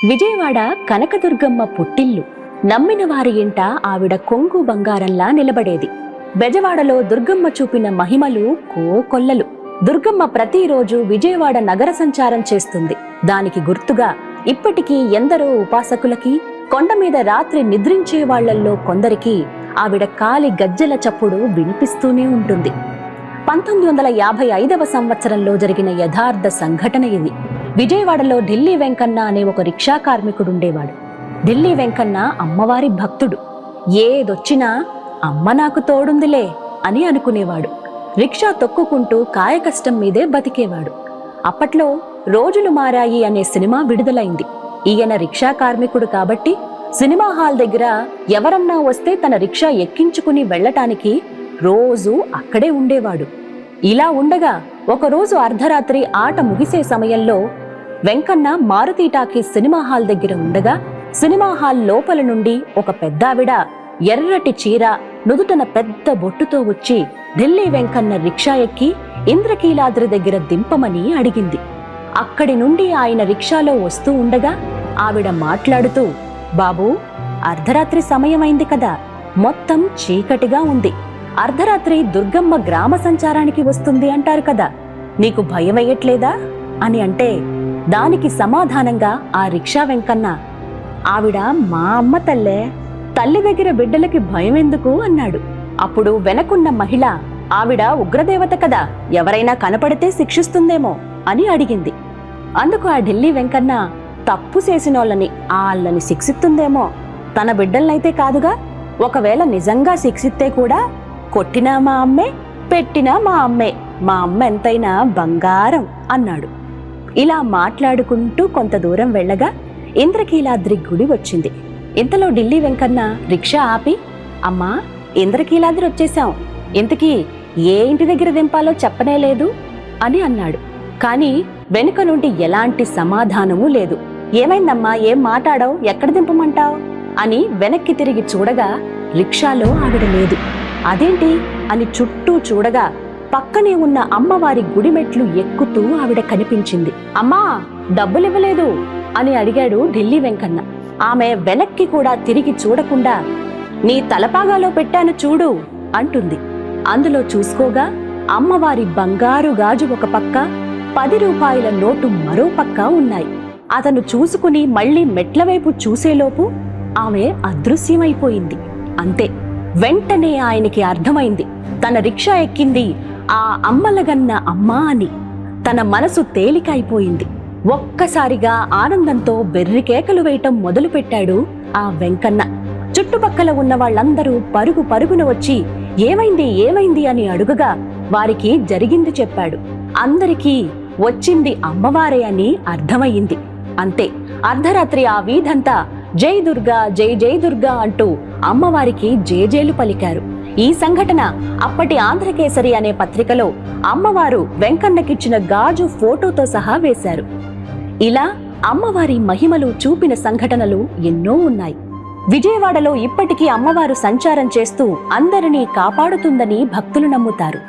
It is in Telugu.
విజయవాడ కనకదుర్గమ్మ పుట్టిల్లు. నమ్మిన వారి ఇంట ఆవిడ కొంగు బంగారంలా నిలబడేది. బెజవాడలో దుర్గమ్మ చూపిన మహిమలు కోకొల్లలు. దుర్గమ్మ ప్రతిరోజు విజయవాడ నగర సంచారం చేస్తుంది. దానికి గుర్తుగా ఇప్పటికీ ఎందరో ఉపాసకులకి, కొండ మీద రాత్రి నిద్రించే వాళ్లల్లో కొందరికి ఆవిడ కాలి గజ్జెల చప్పుడు వినిపిస్తూనే ఉంటుంది. 1955వ సంవత్సరంలో జరిగిన యథార్థ సంఘటన ఇది. విజయవాడలో ఢిల్లీ వెంకన్న అనే ఒక రిక్షా కార్మికుడుండేవాడు. ఢిల్లీ వెంకన్న అమ్మవారి భక్తుడు. ఏదొచ్చినా అమ్మ నాకు తోడుందిలే అని అనుకునేవాడు. రిక్షా తొక్కుకుంటూ కాయకష్టం మీదే బతికేవాడు. అప్పట్లో రోజులు మారాయి అనే సినిమా విడుదలైంది. ఈయన రిక్షా కార్మికుడు కాబట్టి సినిమా హాల్ దగ్గర ఎవరన్నా వస్తే తన రిక్షా ఎక్కించుకుని వెళ్లటానికి రోజూ అక్కడే ఉండేవాడు. ఇలా ఉండగా ఒకరోజు అర్ధరాత్రి ఆట ముగిసే సమయంలో Venkanna Maruti talkies cinema hall దగ్గర ఉండగా సినిమా హాల్ లోపల నుండి ఒక పెద్దావిడ ఎర్రటి చీర, నుదుటన పెద్ద బొట్టుతో వచ్చి ఢిల్లీ వెంకన్న రిక్షా ఎక్కి ఇంద్రకీలాద్రి దగ్గర దింపమని అడిగింది. అక్కడి నుండి ఆయన రిక్షాలో వస్తూ ఉండగా ఆవిడ మాట్లాడుతూ, బాబూ, అర్ధరాత్రి సమయమైంది కదా, మొత్తం చీకటిగా ఉంది. అర్ధరాత్రి దుర్గమ్మ గ్రామ సంచారానికి వస్తుంది అంటారు కదా, నీకు భయమయ్యట్లేదా అని అంటే దానికి సమాధానంగా ఆ రిక్షా వెంకన్న, ఆవిడ మా అమ్మ తల్లే, తల్లి దగ్గర బిడ్డలకి భయం ఎందుకు అన్నాడు. అప్పుడు వెనకున్న మహిళ, ఆవిడ ఉగ్రదేవత కదా, ఎవరైనా కనపడితే శిక్షిస్తుందేమో అని అడిగింది. అందుకు ఆ ఢిల్లీ వెంకన్న, తప్పు చేసినోళ్ళని ఆళ్ళని శిక్షిస్తుందేమో, తన బిడ్డలనైతే కాదుగా, ఒకవేళ నిజంగా శిక్షిస్తే కూడా కొట్టినా మా అమ్మే, పెట్టినా మా అమ్మే, మా అమ్మ ఎంతైనా బంగారం అన్నాడు. ఇలా మాట్లాడుకుంటూ కొంత దూరం వెళ్ళగా ఇంద్రకీలాద్రి గుడి వచ్చింది. ఇంతలో ఢిల్లీ వెంకన్న రిక్షా ఆపి, అమ్మా, ఇంద్రకీలాద్రి వచ్చేశాం, ఇంతకీ ఏ ఇంటి దగ్గర దింపాలో చెప్పనే లేదు అని అన్నాడు. కాని వెనుక నుండి ఎలాంటి సమాధానమూ లేదు. ఏమైందమ్మా, ఏం మాట్లాడావు, ఎక్కడ దింపమంటావు అని వెనక్కి తిరిగి చూడగా రిక్షాలో ఆవిడ లేదు. అదేంటి అని చుట్టూ చూడగా పక్కనే ఉన్న అమ్మవారి గుడి మెట్లు ఎక్కుతూ ఆవిడ కనిపించింది. అమ్మా, డబ్బులివ్వలేదు అని అడిగాడు ఢిల్లీ వెంకన్న. ఆమె వెనక్కి కూడా తిరిగి చూడకుండా, నీ తలపాగాలో పెట్టాను చూడు అంటుంది. అందులో చూసుకోగా అమ్మవారి బంగారు గాజు ఒక పక్క, 10 రూపాయల నోటు మరో పక్క ఉన్నాయి. అతను చూసుకుని మళ్లీ మెట్ల వైపు చూసేలోపు ఆమె అదృశ్యమైపోయింది. అంతే, వెంటనే ఆయనకి అర్థమైంది తన రిక్షా ఎక్కింది ఆ అమ్మలగన్న అమ్మా అని. తన మనసు తేలికైపోయింది. ఒక్కసారిగా ఆనందంతో బెర్రికేకలు వేయటం మొదలుపెట్టాడు ఆ వెంకన్న. చుట్టుపక్కల ఉన్న వాళ్ళందరూ పరుగు పరుగున వచ్చి ఏమైంది ఏమైంది అని అడుగగా వారికి జరిగింది చెప్పాడు. అందరికీ వచ్చింది అమ్మవారే అని అర్థమయ్యింది. అంతే, అర్ధరాత్రి ఆ వీధంతా జై దుర్గా, జై జై దుర్గా అంటూ అమ్మవారికి జేజేలు పలికారు. ఈ సంఘటన అప్పటి ఆంధ్రకేసరి అనే పత్రికలో అమ్మవారు వెంకన్నకిచ్చిన గాజు ఫోటోతో సహా వేశారు. ఇలా అమ్మవారి మహిమలు చూపిన సంఘటనలు ఎన్నో ఉన్నాయి. విజయవాడలో ఇప్పటికీ అమ్మవారు సంచారం చేస్తూ అందరినీ కాపాడుతుందని భక్తులు నమ్ముతారు.